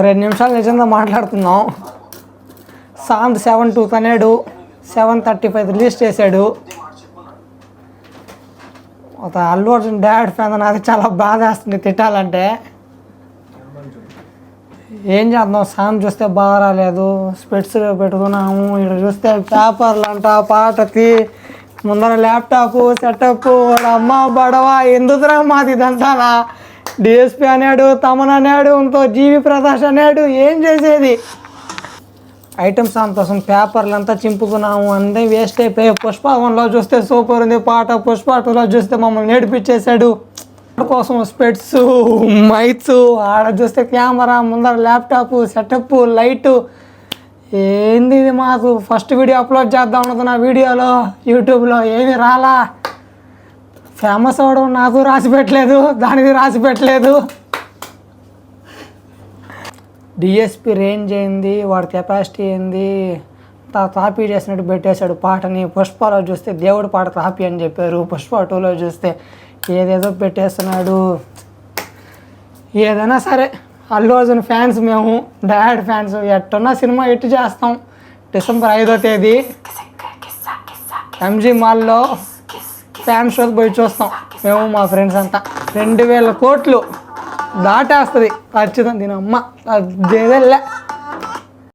2 నిమిషాలు నిజంగా మాట్లాడుతున్నాం. సాంగ్ 7-2 తనేడు 7:35 రిలీజ్ చేశాడు. ఒక అల్లు అర్జున్ డాడ్ ఫ్యాన్ నాకు చాలా బాధ వేస్తుంది తిట్టాలంటే. ఏం చేద్దాం, సాంగ్ చూస్తే బాగా రాలేదు, స్పెట్స్ పెట్టుకున్నాము, ఇక్కడ చూస్తే పేపర్లు అంట, పాటకి ముందర ల్యాప్టాప్ సెటప్, అమ్మ బడవా ఎందుకురా మాది ఇదంతా. డిఎస్పి అన్నాడు, తమన్ అన్నాడు, ఇంకో జీవి ప్రకాష్ అన్నాడు, ఏం చేసేది. ఐటమ్ సాంగ్ కోసం పేపర్లు అంతా చింపుకున్నాము, అన్నీ వేస్ట్ అయిపోయి. పుష్ప 1లో చూస్తే సూపర్ ఉంది పాట, పుష్ప 2లో చూస్తే మమ్మల్ని నేర్పించేశాడు. కోసం స్పెట్స్, మైక్స్, ఆడ చూస్తే కెమెరా, ముందర ల్యాప్టాప్ సెటప్, లైటు. ఏంది ఇది, మాకు ఫస్ట్ వీడియో అప్లోడ్ చేద్దాం అనుకున్న వీడియోలో యూట్యూబ్లో ఏమీ రాలా. ఫేమస్ అవ్వడం నాకు రాసి పెట్టలేదు, దానికి రాసి పెట్టలేదు. డిఎస్పి రేంజ్ ఏంది, వాడి కెపాసిటీ ఏంది, కాపీ చేసినట్టు పెట్టేశాడు పాటని. పుష్పలో చూస్తే దేవుడి పాట కాపీ అని చెప్పారు, పుష్ప 2లో చూస్తే ఏదేదో పెట్టేస్తున్నాడు. ఏదైనా సరే అల్లు అర్జున్ ఫ్యాన్స్ మేము, డాడ్ ఫ్యాన్స్. ఎట్టున్నా సినిమా ఎట్టు చేస్తాం. డిసెంబర్ 5వ తేదీ ఎంజీ మాల్లో ఫ్యాన్ షోకి పోయి చూస్తాం మేము మా ఫ్రెండ్స్ అంతా. 2000 కోట్లు దాటేస్తుంది ఖచ్చితంగా. దీని అమ్మ అదేలే.